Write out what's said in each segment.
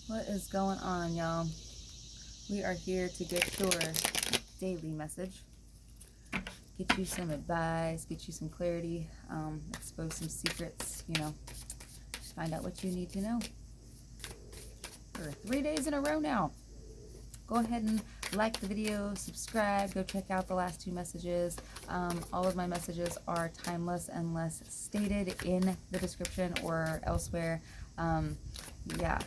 What is going on, y'all? We are here to get your daily message, get you some advice, get you some clarity, expose some secrets, find out what you need to know. For 3 days in a row now. Go ahead and like the video, subscribe, go check out the last 2 messages. All of my messages are timeless unless stated in the description or elsewhere. Yeah,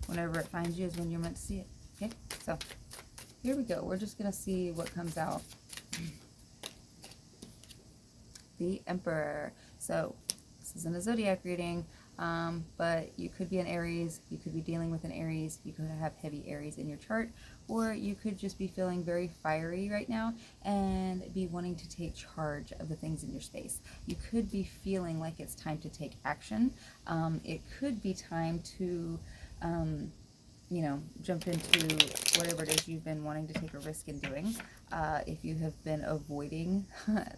whenever it finds you is when you're meant to see it. Okay, so here we go. We're just going to see what comes out. The Emperor. So this isn't a zodiac reading, but you could be an Aries, you could be dealing with an Aries, you could have heavy Aries in your chart, or you could just be feeling very fiery right now and be wanting to take charge of the things in your space. You could be feeling like it's time to take action. It could be time to jump into whatever it is you've been wanting to take a risk in doing. If you have been avoiding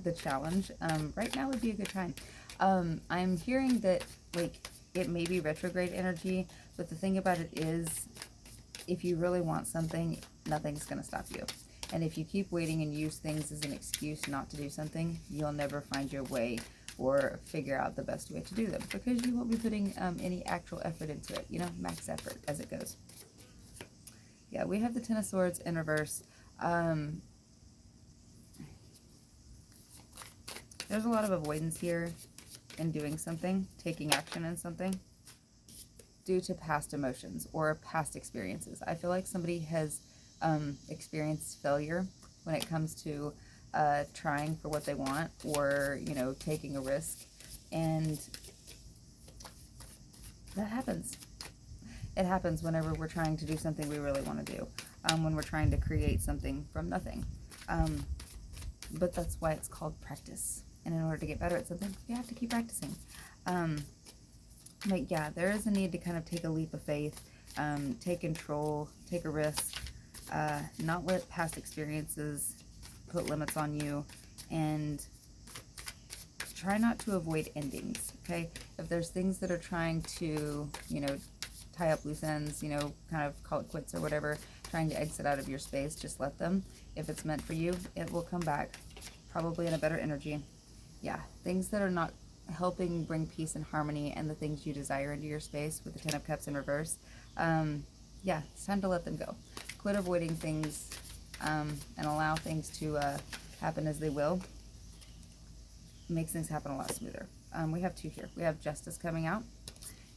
the challenge, right now would be a good time. I'm hearing that, it may be retrograde energy, but the thing about it is, if you really want something, nothing's going to stop you. And if you keep waiting and use things as an excuse not to do something, you'll never find your way or figure out the best way to do them, because you won't be putting any actual effort into it, max effort as it goes. Yeah, we have the Ten of Swords in reverse. There's a lot of avoidance here in doing something, taking action in something, due to past emotions or past experiences. I feel like somebody has experienced failure when it comes to trying for what they want, or, taking a risk. And that happens. It happens whenever we're trying to do something we really want to do, when we're trying to create something from nothing. But that's why it's called practice. And in order to get better at something, you have to keep practicing. But yeah, there is a need to kind of take a leap of faith, take control, take a risk, not let past experiences put limits on you, and try not to avoid endings, okay? If there's things that are trying to, tie up loose ends, kind of call it quits or whatever, trying to exit out of your space, just let them. If it's meant for you, it will come back, probably in a better energy. Yeah, things that are not helping bring peace and harmony and the things you desire into your space, with the Ten of Cups in reverse, yeah, it's time to let them go. Quit avoiding things, and allow things to happen as they will. It makes things happen a lot smoother. We have 2 here. We have Justice coming out,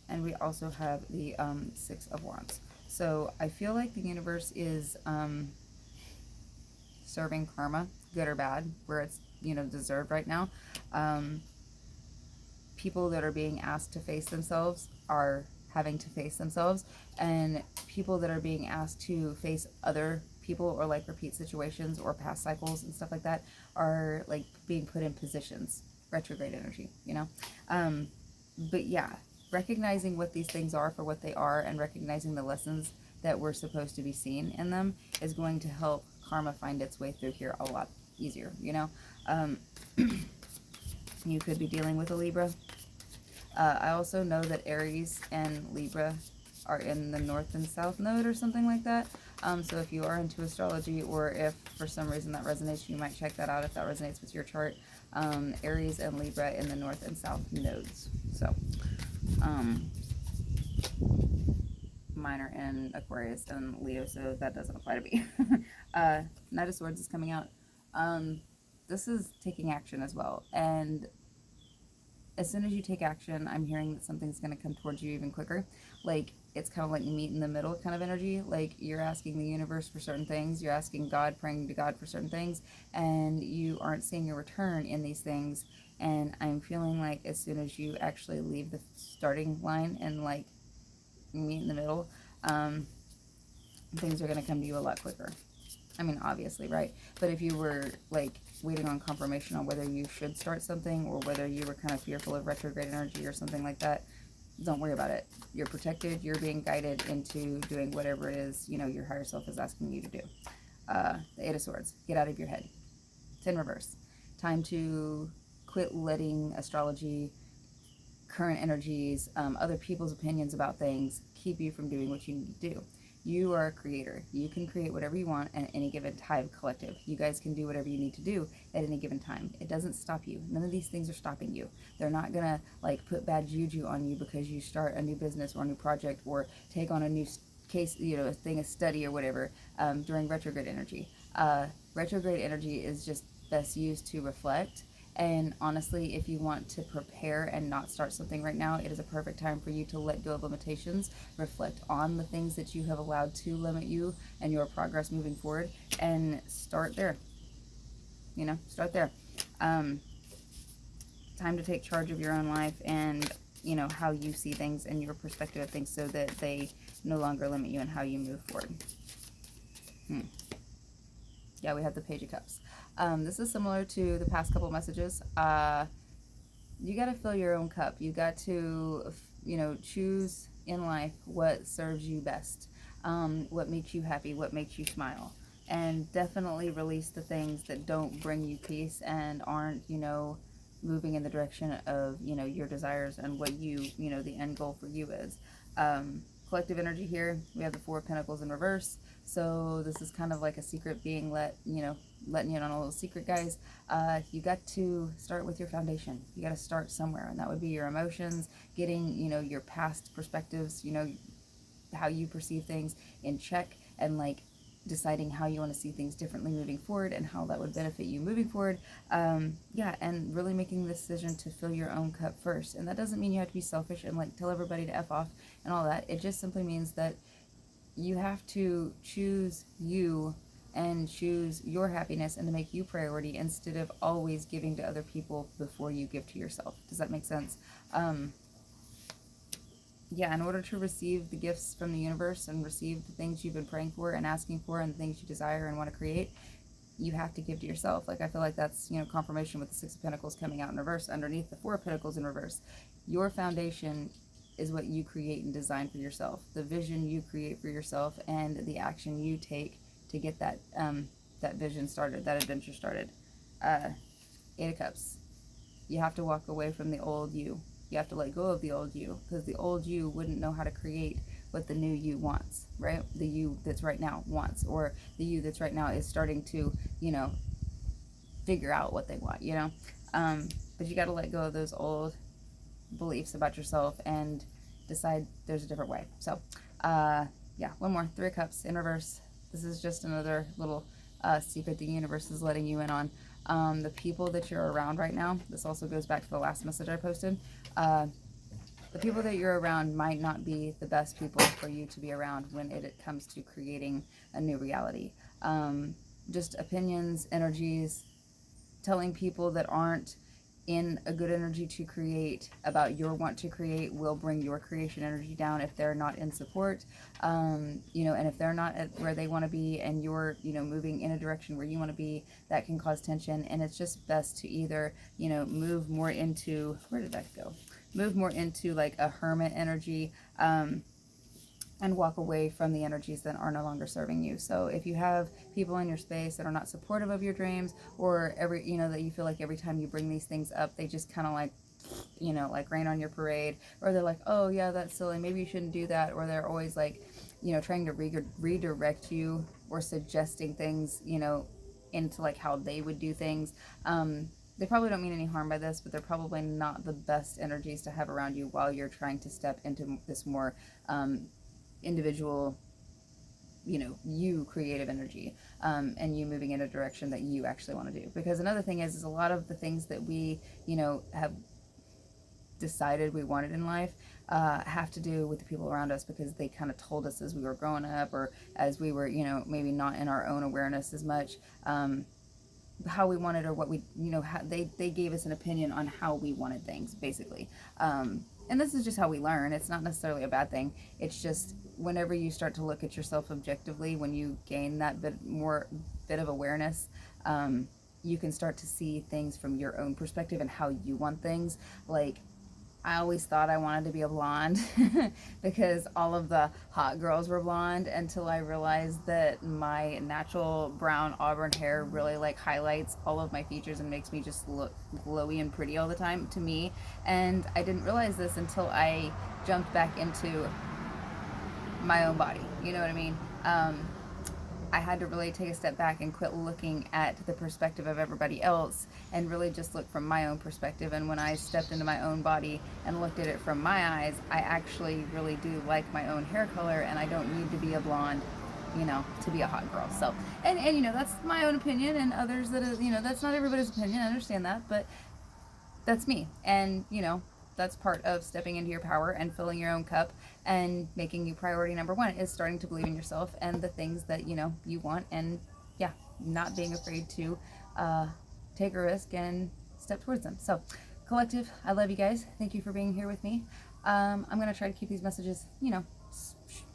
and we also have the 6 of Wands. So I feel like the universe is serving karma, good or bad, where it's deserved right now. People that are being asked to face themselves are having to face themselves, and people that are being asked to face other people, or repeat situations or past cycles and stuff like that, are being put in positions. Retrograde energy, but yeah, recognizing what these things are for what they are, and recognizing the lessons that we're supposed to be seen in them, is going to help karma find its way through here a lot easier. You could be dealing with a Libra. I also know that Aries and Libra are in the North and South node or something like that. So if you are into astrology, or if for some reason that resonates, you might check that out if that resonates with your chart. Aries and Libra in the North and South nodes. So mine are in Aquarius and Leo, so that doesn't apply to me. Knight of Swords is coming out. This is taking action as well, and as soon as you take action, I'm hearing that something's going to come towards you even quicker. It's kind of like meet in the middle kind of energy. You're asking the universe for certain things, you're asking God, praying to God for certain things, and you aren't seeing a return in these things. And I'm feeling like as soon as you actually leave the starting line and meet in the middle, things are going to come to you a lot quicker. I mean, obviously, right? But if you were waiting on confirmation on whether you should start something, or whether you were kind of fearful of retrograde energy or something like that, don't worry about it. You're protected. You're being guided into doing whatever it is, your higher self is asking you to do. The 8 of Swords. Get out of your head. It's in reverse. Time to quit letting astrology current energies, other people's opinions about things keep you from doing what you need to do. You are a creator. You can create whatever you want at any given time, collective. You guys can do whatever you need to do at any given time. It doesn't stop you. None of these things are stopping you. They're not going to like put bad juju on you because you start a new business or a new project or take on a new case, a thing, a study or whatever during retrograde energy. Retrograde energy is just best used to reflect. And honestly, if you want to prepare and not start something right now, it is a perfect time for you to let go of limitations, reflect on the things that you have allowed to limit you and your progress moving forward, and start there. Start there. Time to take charge of your own life and, how you see things and your perspective of things so that they no longer limit you and how you move forward. Yeah, we have the Page of Cups. This is similar to the past couple messages. You got to fill your own cup. You got to, choose in life what serves you best, what makes you happy, what makes you smile. And definitely release the things that don't bring you peace and aren't, moving in the direction of, your desires and what the end goal for you is. Collective energy here, we have the Four of Pentacles in reverse. So this is kind of like a secret being letting you in on a little secret, guys. You got to start with your foundation. You got to start somewhere, and that would be your emotions, getting, your past perspectives, how you perceive things in check, and like deciding how you want to see things differently moving forward and how that would benefit you moving forward. And really making the decision to fill your own cup first. And that doesn't mean you have to be selfish and like tell everybody to F off and all that. It just simply means that you have to choose you and choose your happiness and to make you priority instead of always giving to other people before you give to yourself. Does that make sense? In order to receive the gifts from the universe and receive the things you've been praying for and asking for and the things you desire and want to create, you have to give to yourself. Like, I feel like that's, confirmation with the Six of Pentacles coming out in reverse underneath the Four of Pentacles in reverse. Your foundation is what you create and design for yourself, the vision you create for yourself, and the action you take to get that vision started, that adventure started. Eight of Cups. You have to walk away from the old you. You have to let go of the old you, because the old you wouldn't know how to create what the new you wants, right? The you that's right now wants, or the you that's right now is starting to, figure out what they want, But you got to let go of those old beliefs about yourself and decide there's a different way. So, one more. Three of Cups in reverse. This is just another little secret the universe is letting you in on. The people that you're around right now, this also goes back to the last message I posted. The people that you're around might not be the best people for you to be around when it comes to creating a new reality. Just opinions, energies, telling people that aren't in a good energy to create about your want to create will bring your creation energy down if they're not in support, and if they're not at where they want to be and you're, moving in a direction where you want to be, that can cause tension. And it's just best to either, move more into, where did that go? Move more into like a hermit energy, and walk away from the energies that are no longer serving you. So if you have people in your space that are not supportive of your dreams, or that you feel like every time you bring these things up, they just kind of like, like rain on your parade, or they're like, oh yeah, that's silly, maybe you shouldn't do that, or they're always like, trying to redirect you or suggesting things, into like how they would do things. They probably don't mean any harm by this, but they're probably not the best energies to have around you while you're trying to step into this more individual, you creative energy, and you moving in a direction that you actually want to do. Because another thing is a lot of the things that we, have decided we wanted in life have to do with the people around us, because they kind of told us as we were growing up, or as we were, maybe not in our own awareness as much, how we wanted, or what we, how they gave us an opinion on how we wanted things, basically. And this is just how we learn. It's not necessarily a bad thing. It's just whenever you start to look at yourself objectively, when you gain that bit of awareness, you can start to see things from your own perspective and how you want things. Like, I always thought I wanted to be a blonde because all of the hot girls were blonde, until I realized that my natural brown auburn hair really like highlights all of my features and makes me just look glowy and pretty all the time to me. And I didn't realize this until I jumped back into my own body. You know what I mean? I had to really take a step back and quit looking at the perspective of everybody else and really just look from my own perspective. And when I stepped into my own body and looked at it from my eyes, I actually really do like my own hair color, and I don't need to be a blonde, you know, to be a hot girl. So, and you know, that's my own opinion, and others that is, you know, that's not everybody's opinion. I understand that, but that's me. And, you know, that's part of stepping into your power and filling your own cup and making you priority number one is starting to believe in yourself and the things that, you know, you want. And yeah, not being afraid to take a risk and step towards them. So, collective, I love you guys. Thank you for being here with me. I'm going to try to keep these messages, you know,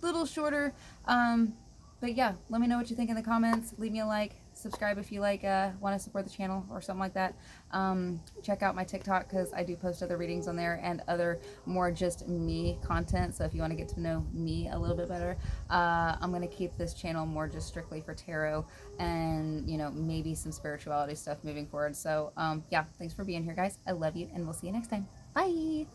little shorter. But yeah, let me know what you think in the comments. Leave me a like, subscribe if you like, want to support the channel or something like that. Check out my TikTok because I do post other readings on there and other more just me content. So if you want to get to know me a little bit better, I'm going to keep this channel more just strictly for tarot and, you know, maybe some spirituality stuff moving forward. So yeah, thanks for being here, guys. I love you, and we'll see you next time. Bye.